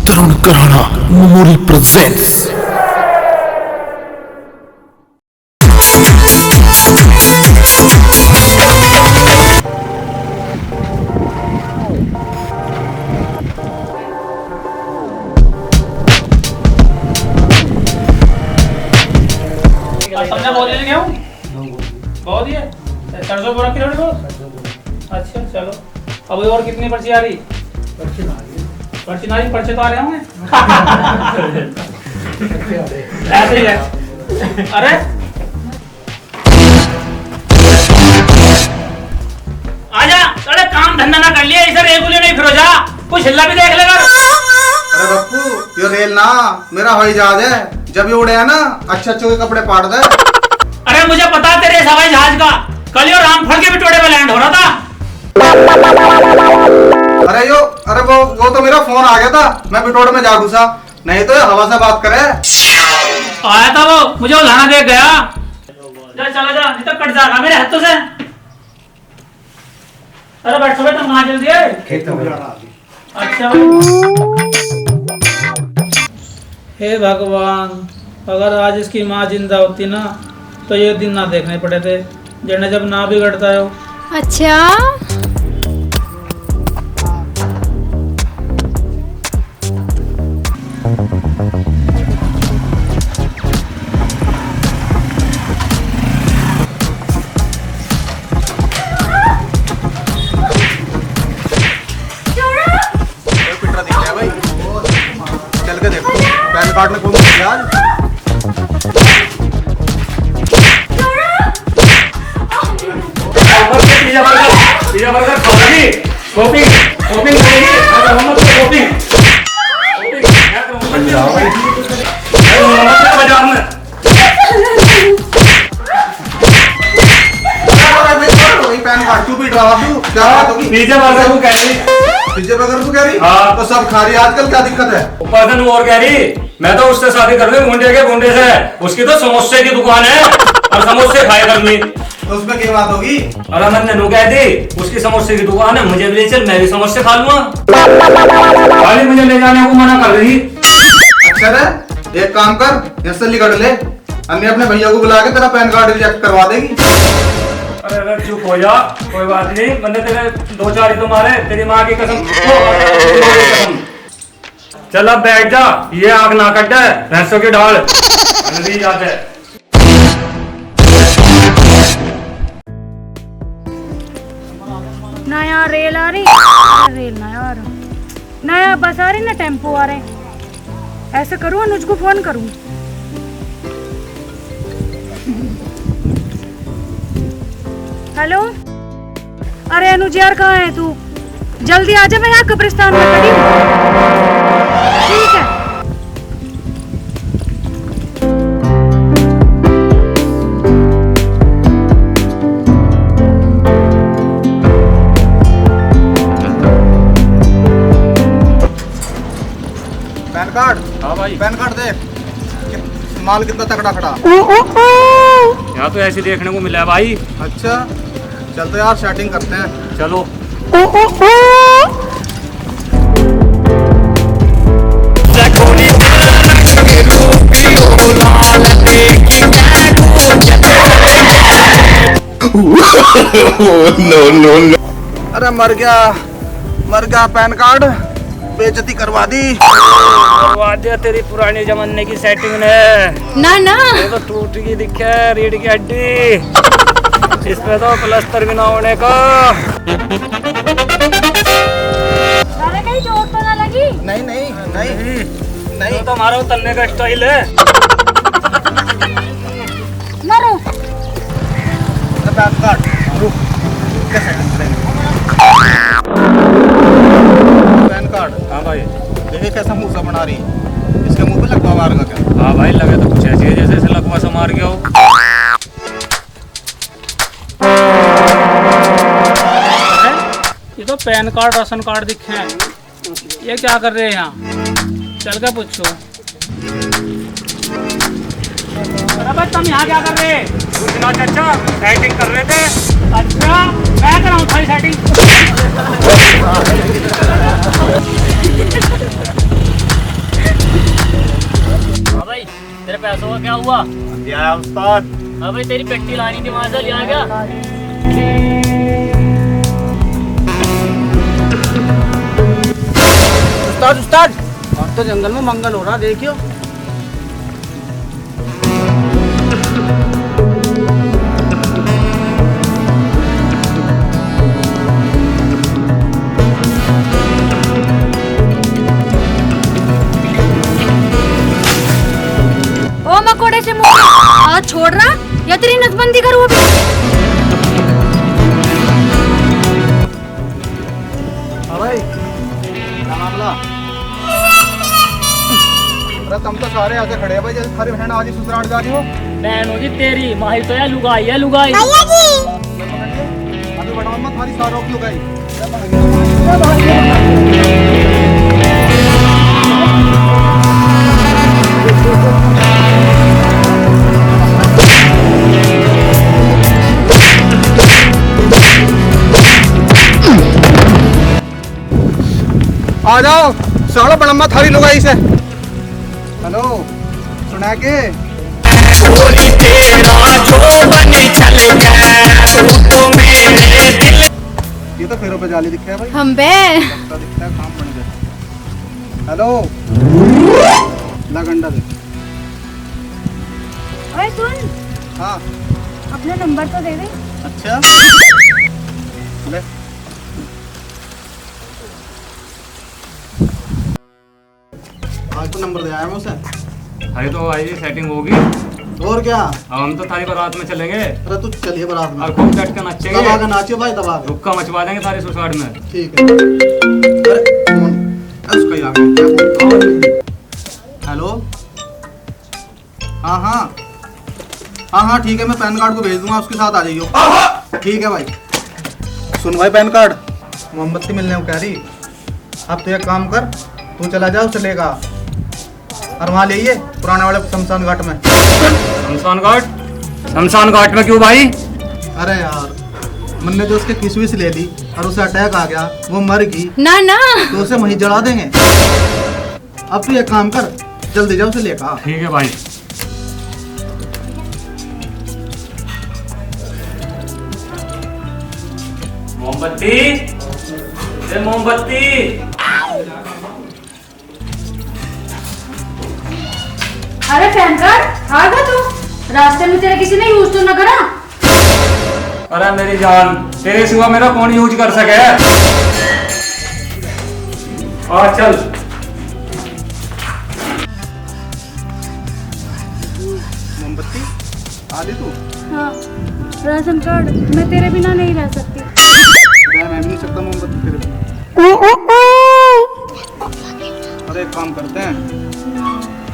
तरुण Karada memory presents. सबने बहुत ले गया हूँ बहुत ही है। सरसों पूरा किलो बहुत। अच्छा चलो अब और कितनी पर्ची आ रही? पर्ची ना रही, पर्चे तो आ रहे होंगे। ऐसे ही है। अरे आजा, अरे काम धंधा ना कर लिया इसे रेगुलर नहीं फिर जा, कुछ हिल्ला भी देख लेगा। अरे बप्पू ये रेल ना मेरा हवाई जहाज है, जब ये उड़े है ना अच्छे अच्छे के कपड़े पाड़ दे। अरे मुझे पता है तेरे हवाई जहाज का, कल यो रामफल के बिटोड़े में लैंड हो रहा था। अरे वो तो मेरा फोन आ गया था, मैं बिटोड़ में जा घुसा, नहीं तो ये हवा से बात करे। आया था वो, मुझे उलाना देख गया। जा चला जा, नहीं तो कट जाएगा मेरे हाथों से। अरे बैठो बेटा, तुम कहाँ चल दिए? अच्छा हे भगवान, अगर आज इसकी माँ जिंदा होती ना तो ये दिन ना देखने पड़े थे, जिन्हें जब ना बिगड़ता है। अच्छा पिटरा दिख रहा है भाई, चल के देखो पैन कार्ड में कौन दिया आज। पिज़्ज़ा बर्गर खाओगी, शॉपिंग शॉपिंग करेगी, अरे मोहम्मद को शॉपिंग बाजार में। पैन कार्ड क्यों पीट रहा तू, क्या बात होगी? पिज़्ज़ा बर्गर को कह रही, पिज्जे बर्गर को कह रही? हाँ। तो सब खा रही है आजकल, क्या दिक्कत है? पर्सन और कह रही मैं तो उससे शादी कर लूं, गुंडे के गुंडे से, उसकी तो समोसे की दुकान है और समोसे खाए करनी। तो उसमें क्या बात होगी? अरे मैंने नू कह दी उसकी समोसे की दुकान है, मुझे भी ले चल, मैं भी समोसे खा लूंगा। खाली मुझे ले जाने को मना कर रही। अच्छा रे, एक काम कर, यहाँ से लिखट ले, अन्य अपने भैया को बुला के तेरा पैन कार्ड रिजेक्ट करवा देगी। अरे अरे चुप हो जा, कोई बात नहीं, मैंने तेरे दो चार ही तो मारे, तेरी माँ की कसम। चल अब बैठ जा, ये आग ना कट है भैंसों की ढाल जाते। नया रेल आ रही, रेल नया आ रहा, नया बस आ रही ना टेम्पो आ रहे। ऐसे करूँ अनुज को फोन करूँ। हेलो, अरे अनुज यार कहाँ है तू? जल्दी आ जा, मैं यहाँ कब्रिस्तान में खड़ी हूँ। ठीक है। Pan card? हाँ भाई, पैन कार्ड देख, माल कितना तगड़ा खड़ा। यहाँ तो ऐसे देखने को मिला है भाई। अच्छा चल तो यार सेटिंग करते हैं। चलो no. अरे मर गया पैन कार्ड, बेइज्जती करवा दी। तेरी पुराने जमाने की सेटिंग ने ना ये तो टूट की दिखे रीढ़ की हड्डी, इसमें तो प्लास्टर भी ना होने का। कहीं चोट तो ना लगी? नहीं नहीं नहीं नहीं, तो हमारा उतरने का स्टाइल है। मारो। पैन कार्ड रुक, कैसे पैन कार्ड? हाँ भाई, देखिए कैसा मुंह सा बना रही है, इसके मुंह पे लकवा मारूंगा क्या? हाँ भाई, लगे तो कुछ ऐसी है जैसे इसे लकवा से मार गया हो। ये तो पैन कार्ड राशन कार्ड दिखे हैं, ये क्या कर रहे हैं यहाँ? चल के पूछो। अरे भाई तुम यहाँ क्या कर रहे हैं? कुछ ना चाचा, सेटिंग कर रहे थे। अच्छा मैं कर रहा हूँ सारी सेटिंग। पैसों का क्या हुआ? क्या उस्ताद? अबे तेरी पेट्टी लानी थी वहां से, लिया क्या? उस्ताद उस्ताद, अब तो जंगल में मंगल हो रहा, देखियो। ओ मकोड़े से मुंह हाथ छोड़ रहा या तेरी नसबंदी करूं अभी? हाँ भाई, क्या मामला? अरे तुम तो सारे आके खड़े हैं भाई, जैसे थारी बहन आज ही ससुराल जा रही हो। बहन होगी तेरी, माही तो है लुगाई है लुगाई। अभी बढ़ाओ मत, हमारी सारों की लुगाई। आ जाओ, साड़ो बड़म्मा थारी लुगाई से। हेलो, सुना के? ये तो फेरों पे जाली दिखे है भाई। हम बे लगता दिखता है, काम बन गया। हेलो, लगंडा दे। ओए सुन, हाँ, अपना नंबर तो दे दे। अच्छा ले। आज तो नंबर दे आया मैं उसे। अरे तो भाई सेटिंग होगी। और क्या? अब हम तो थारी बारात में चलेंगे। अरे तू चलिए बारात में। और खूब डट के नाचेंगे। दबा के नाचियो भाई, दबा के। रुक्का मचवा देंगे सारे सुसाइड में। ठीक है। अरे फोन उसका ही आ गया, क्या फोन? हेलो, हाँ हाँ हाँ हाँ ठीक है, मैं पैन कार्ड को भेज दूंगा, उसके साथ आ जाइयो। ठीक है भाई। सुन भाई, पैन कार्ड मोमबत्ती मिलने को कह रही। अब तो एक काम कर, तू चला जा, उसे लेगा और वहाँ ले पुराने वाले शमशान घाट में। शमशान घाट? शमशान घाट में क्यों भाई? अरे यार, मैंने जो उसके किसविस ले ली और उसे अटैक आ गया, वो मर गई, ना ना तो उसे वहीं जला देंगे। अब तू एक काम कर, जल्दी जा, उसे लेकर। ठीक है भाई। मोमबत्ती, ये मोमबत्ती। अरे पैन कार्ड आ गया तू? रास्ते में तेरे किसी ने यूज तो ना करा? अरे मेरी जान, तेरे सिवा मेरा कौन यूज कर सके? आ चल। मोमबत्ती आ दी तू? हाँ, राशन कार्ड मैं तेरे बिना नहीं रह सकती। मैं भी नहीं सकता मोमबत्ती तेरे बिना। अरे एक काम करते हैं,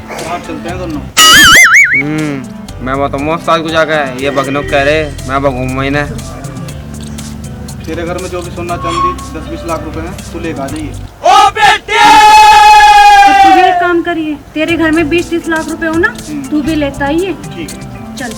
बाहर चलते हैं दोनों। मैं बताऊँ उस्ताद को जाकर, ये भगनों कह रहे मैं भगूँ महीने। तेरे घर में जो भी सोना चांदी 10-20 लाख रुपए हैं, तू लेकर आ जाइए। तो तू भी एक काम करिए, तेरे घर में 20-30 लाख रुपए हो ना, तू भी लेता ही है। ठीक है। चल।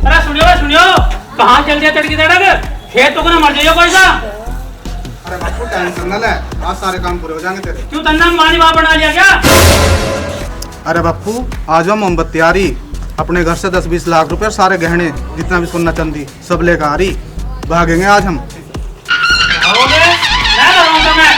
अरे सुनियो, कहाँ चल दिया तड़की तड़क? खेत तो ना मर जाइयो कोई सा। अरे बापू टेंशन न ले, आज सारे काम पूरे हो जाएंगे तेरे। क्यों तन्ना मानी वहाँ बना लिया क्या? अरे बापू, आ जाओ, मोमबत्ती आ रही। अपने घर से 10-20 लाख रुपए और सारे गहने, जितना भी सोना चांदी सब लेकर आ रही। भागेंगे आज हम। भागोगे? मैं भागूंगा मैं।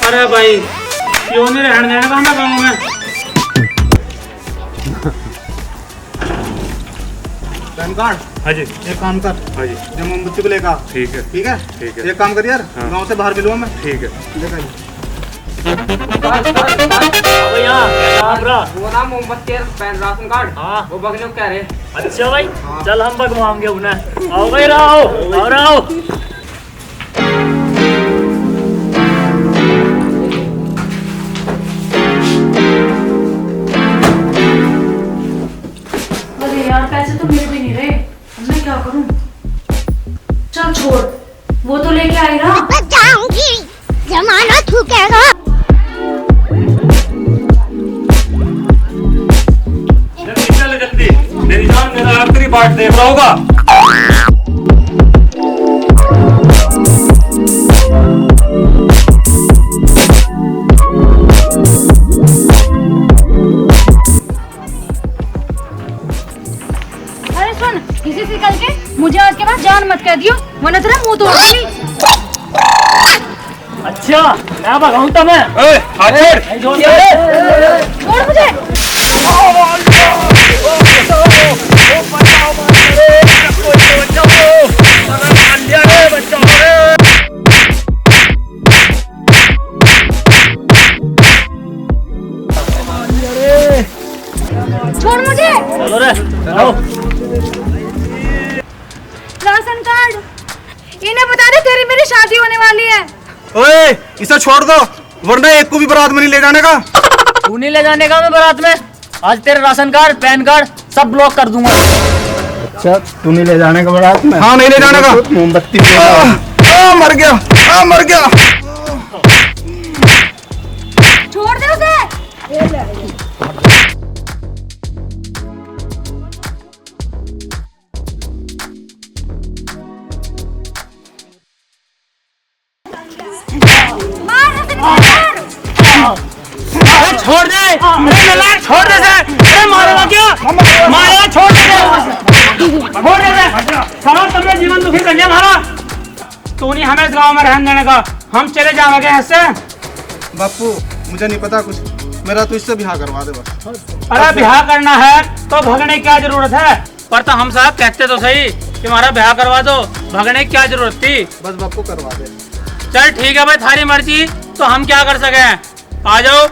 अरे भाई, क्यों नहीं रहने देने का मैं गाँव में? Pan card? हाँ जी। एक काम कर, हाँ जी। जो मोमबत्ती को लेकर। ठीक है। ठीक है? ठीक है। एक काम कर यार, हाँ। गांव से बाहर मिलूंगा मैं। ठीक है। देखा ये। भैया वो ना मोमबत्ती पैन राशन कार्ड, हाँ वो भगनों कह रहे। अच्छा भाई, चल हम भगवाएंगे उन्हें। आओ भाई, आओ। अरे यार, पैसे तो मिल भी नहीं रहे, अब मैं क्या करूं? चल छोड़, वो तो लेके आई ना। जाऊंगी, जमाना थूकेगा। जल्दी चल जल्दी, मेरी जान मेरा आखिरी पार्ट देख रहा होगा। किसी से कल के मुझे आज के बाद जान मत कह दियो, वरना तेरा मुंह तोड़ दूंगी। अच्छा मैं भगाऊं तो मैं हाथ छोड़। छोड़ मुझे। छोड़ मुझे। चलो रे आओ। राशन कार्ड इन्हें बता दे, तेरी मेरी शादी होने वाली है। ओए इसे छोड़ दो, वरना एक को भी बारात में नहीं ले जाने का। तू नहीं ले जाने का मैं बारात में। आज तेरे राशन कार्ड पैन कार्ड सब ब्लॉक कर दूंगा। अच्छा तू नहीं ले जाने का बारात में? हाँ नहीं ले जाने का। मोमबत्ती मर गया, मर गया। छोड़ दे उसे। अरे छोड़ दे, अरे नलायक छोड़ दे से। अरे मारेगा क्या? मारेगा, छोड़ दे छोड़ दे। सारा तुमने जीवन दुखी कर लिया हमारा। तू नहीं हमें इस गाँव में रहने देने का, हम चले जाएंगे ऐसे। बापू मुझे नहीं पता कुछ, मेरा तो इससे ब्याह करवा दे बस। अरे ब्याह करना है तो भगने की क्या जरूरत है? पर तो हम साहब कहते तो सही कि हमारा ब्याह करवा दो, भगने की क्या जरूरत थी? बस बापू करवा दे। चल ठीक है भाई, थारी मर्जी, तो हम क्या कर सके। आ जाओ।